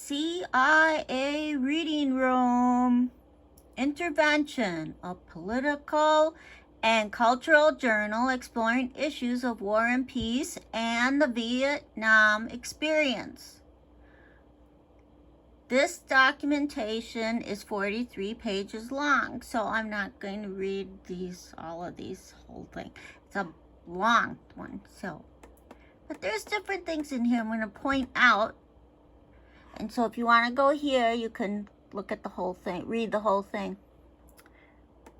CIA Reading Room. Intervention, a political and cultural journal exploring issues of war and peace and the Vietnam experience. This documentation is 43 pages long, so I'm not going to read all of these whole thing. It's a long one, but there's different things in here I'm going to point out. And so if you want to go here, you can look at the whole thing, read the whole thing.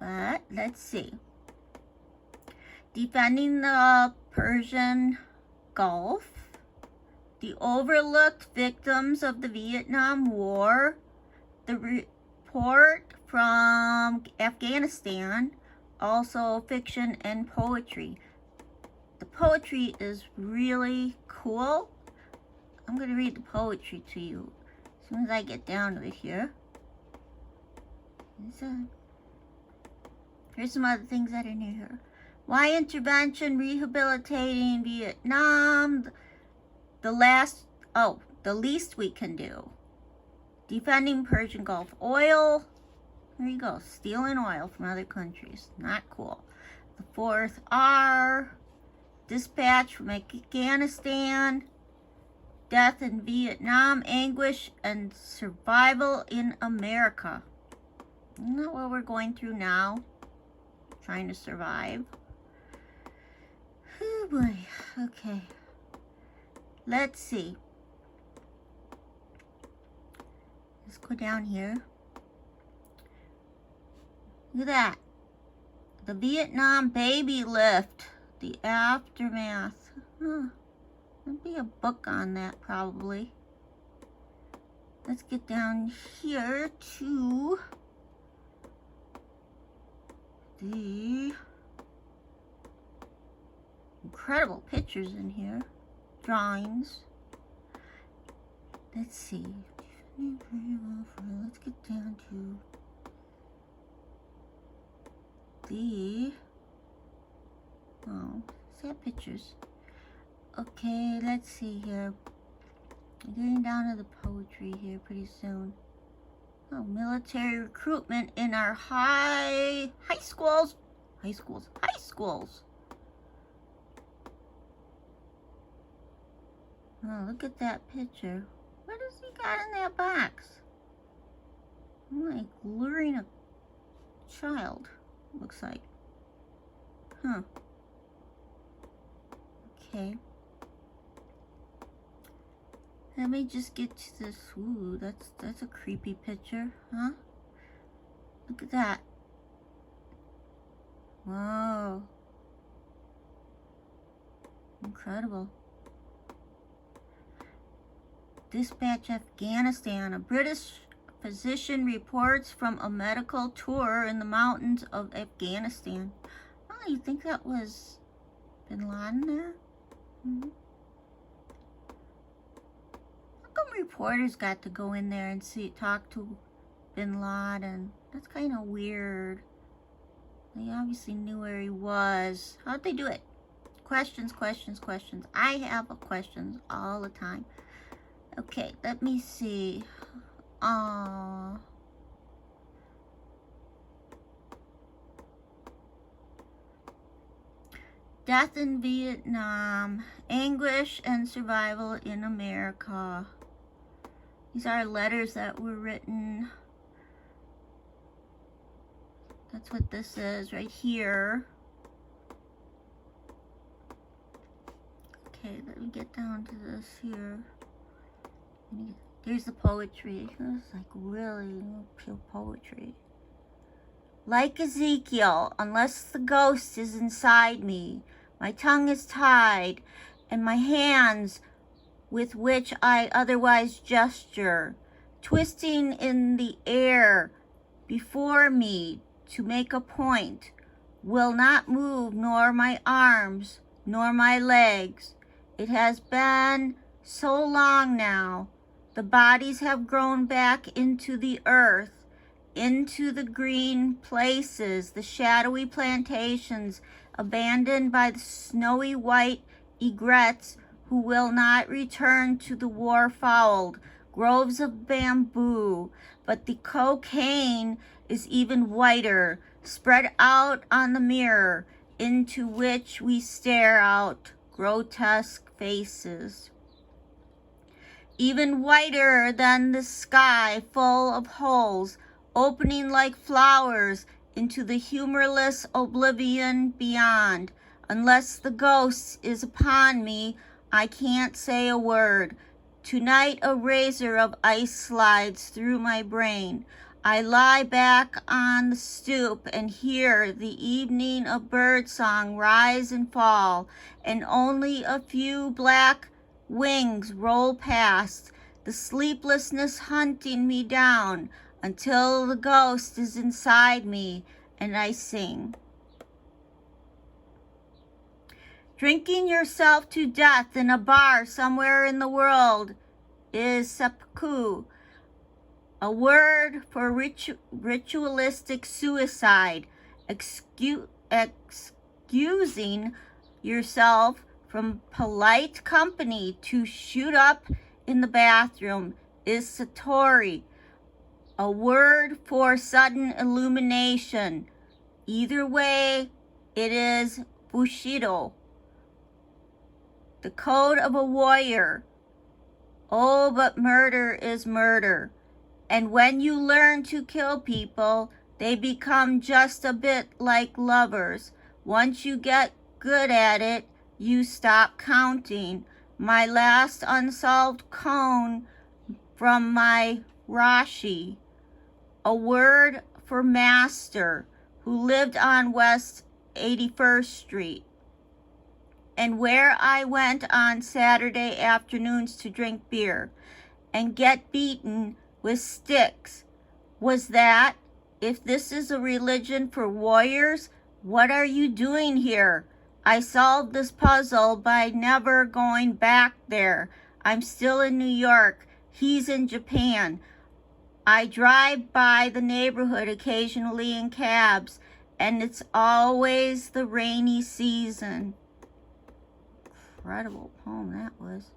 But let's see. Defending the Persian Gulf, the overlooked victims of the Vietnam War, the report from Afghanistan, also fiction and poetry. The poetry is really cool. I'm going to read the poetry to you as soon as I get down to it here. Here's some other things that are in here. Why intervention rehabilitating Vietnam? The least we can do. Defending Persian Gulf oil. There you go. Stealing oil from other countries. Not cool. The fourth R. Dispatch from Afghanistan. Death in Vietnam, anguish and survival in America. Isn't that what we're going through now? Trying to survive. Oh boy. Okay. Let's see. Let's go down here. Look at that. The Vietnam baby lift. The aftermath. There'd be a book on that probably. Let's get down here to the incredible pictures in here. Drawings. Let's see. Let's get down to the sad pictures. Okay, let's see here. I'm getting down to the poetry here pretty soon. Oh, military recruitment in our high schools. Oh, look at that picture. What has he got in that box? I'm like luring a child, looks like. Huh. Okay. Let me just get to this. Ooh, that's a creepy picture, huh? Look at that. Whoa. Incredible. Dispatch Afghanistan. A British physician reports from a medical tour in the mountains of Afghanistan. Oh, you think that was Bin Laden there? Mm-hmm. Reporters got to go in there and talk to Bin Laden. That's kind of weird. They obviously knew where he was. How'd they do it? Questions. I have questions all the time. Okay, let me see. Death in Vietnam, anguish and survival in America. These are letters that were written. That's what this is right here. Okay, let me get down to this here. Here's the poetry. It's like really pure poetry. Like Ezekiel, unless the ghost is inside me, my tongue is tied, and my hands with which I otherwise gesture, twisting in the air before me to make a point, will not move, nor my arms, nor my legs. It has been so long now. The bodies have grown back into the earth, into the green places, the shadowy plantations, abandoned by the snowy white egrets who will not return to the war-fouled, groves of bamboo, but the cocaine is even whiter, spread out on the mirror, into which we stare out grotesque faces. Even whiter than the sky, full of holes, opening like flowers into the humorless oblivion beyond. Unless the ghost is upon me, I can't say a word. Tonight a razor of ice slides through my brain. I lie back on the stoop and hear the evening of birdsong rise and fall, and only a few black wings roll past, the sleeplessness hunting me down until the ghost is inside me and I sing. Drinking yourself to death in a bar somewhere in the world is seppuku, a word for ritualistic suicide, excusing yourself from polite company to shoot up in the bathroom is satori, a word for sudden illumination. Either way, it is bushido, the code of a warrior. Oh, but murder is murder. And when you learn to kill people, they become just a bit like lovers. Once you get good at it, you stop counting. My last unsolved koan from my Rashi, a word for master, who lived on West 81st Street, and where I went on Saturday afternoons to drink beer and get beaten with sticks. Was that, if this is a religion for warriors, what are you doing here? I solved this puzzle by never going back there. I'm still in New York. He's in Japan. I drive by the neighborhood occasionally in cabs, and it's always the rainy season. Incredible poem that was.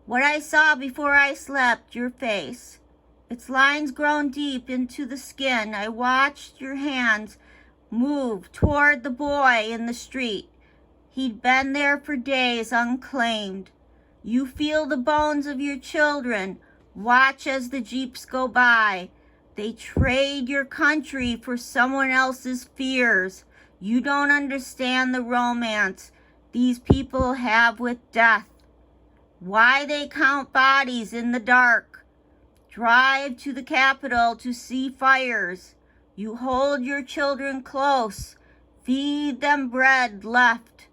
What I saw before I slept, your face. Its lines grown deep into the skin. I watched your hands move toward the boy in the street. He'd been there for days unclaimed. You feel the bones of your children. Watch as the jeeps go by. They trade your country for someone else's fears. You don't understand the romance these people have with death. Why they count bodies in the dark. Drive to the capital to see fires. You hold your children close. Feed them bread left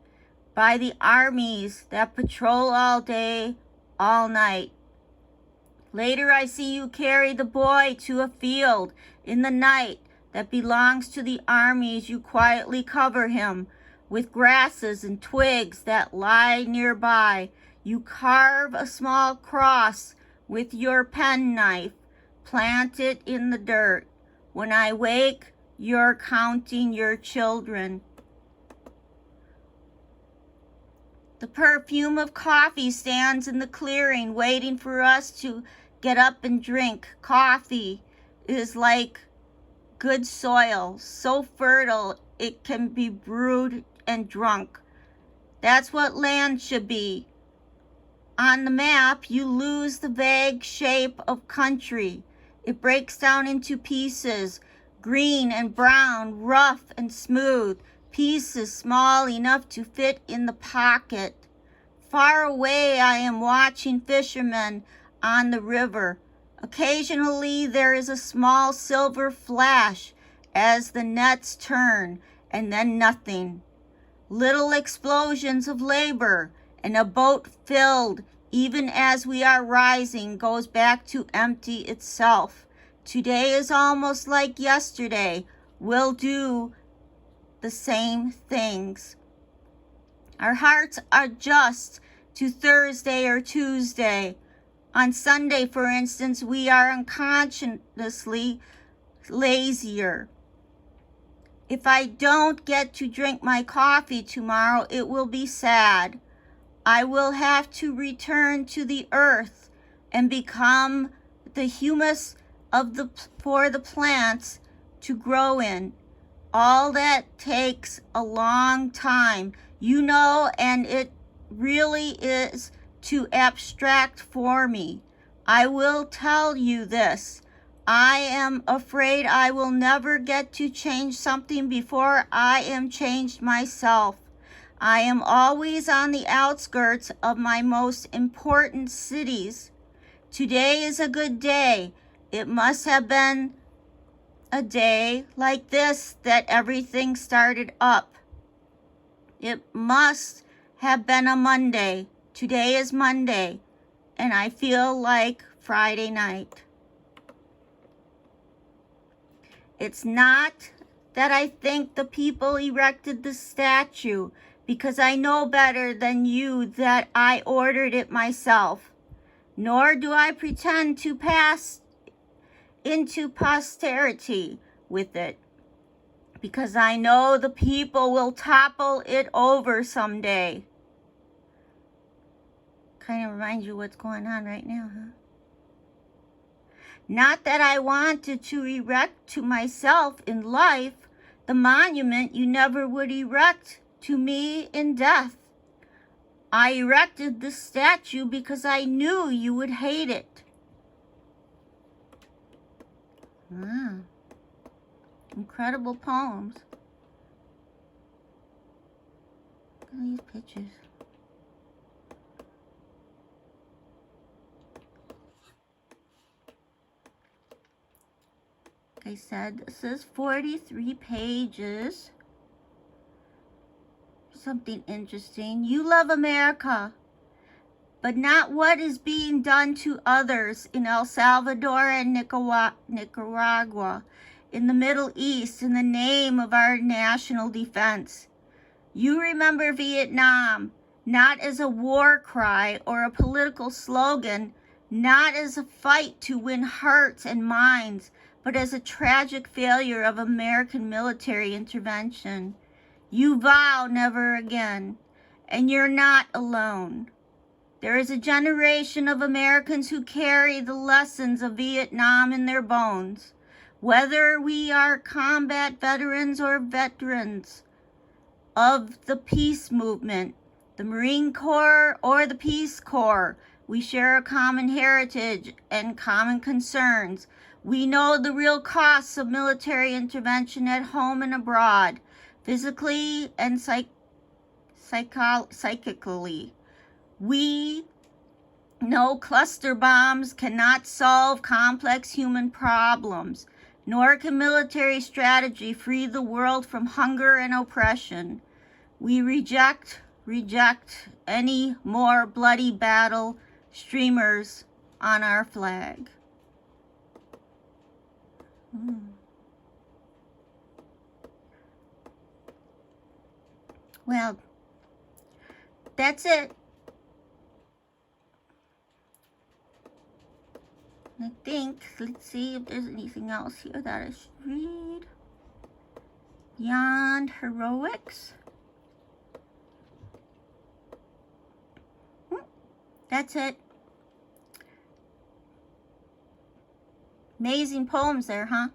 by the armies that patrol all day, all night. Later I see you carry the boy to a field in the night that belongs to the armies. You quietly cover him with grasses and twigs that lie nearby. You carve a small cross with your penknife, plant it in the dirt. When I wake, you're counting your children. The perfume of coffee stands in the clearing, waiting for us to get up and drink. Coffee is like good soil, so fertile it can be brewed and drunk. That's what land should be. On the map, you lose the vague shape of country. It breaks down into pieces, green and brown, rough and smooth, pieces small enough to fit in the pocket. Far away, I am watching fishermen on the river. Occasionally, there is a small silver flash as the nets turn, and then nothing. Little explosions of labor, and a boat filled, even as we are rising, goes back to empty itself. Today is almost like yesterday. We'll do the same things. Our hearts adjust to Thursday or Tuesday. On Sunday, for instance, we are unconsciously lazier. If I don't get to drink my coffee tomorrow, it will be sad. I will have to return to the earth and become the humus for the plants to grow in. All that takes a long time, you know, and it really is too abstract for me. I will tell you this. I am afraid I will never get to change something before I am changed myself. I am always on the outskirts of my most important cities. Today is a good day. It must have been a day like this that everything started up. It must have been a Monday. Today is Monday, and I feel like Friday night. It's not that I think the people erected the statue, because I know better than you that I ordered it myself. Nor do I pretend to pass into posterity with it, because I know the people will topple it over someday. Kind of reminds you what's going on right now, huh? Not that I wanted to erect to myself in life the monument you never would erect to me in death. I erected the statue because I knew you would hate it. Wow. Incredible poems. Look at these pictures. Like I said, this is 43 pages. Something interesting. You love America, but not what is being done to others in El Salvador and Nicaragua, in the Middle East, in the name of our national defense. You remember Vietnam, not as a war cry or a political slogan, not as a fight to win hearts and minds, but as a tragic failure of American military intervention. You vow never again, and you're not alone. There is a generation of Americans who carry the lessons of Vietnam in their bones, whether we are combat veterans or veterans of the peace movement, the Marine Corps or the Peace Corps. We share a common heritage and common concerns. We know the real costs of military intervention at home and abroad, physically and psychically. We know cluster bombs cannot solve complex human problems, nor can military strategy free the world from hunger and oppression. We reject any more bloody battle streamers on our flag. Well, that's it. I think, let's see if there's anything else here that I should read. Beyond Heroics. That's it. Amazing poems there, huh?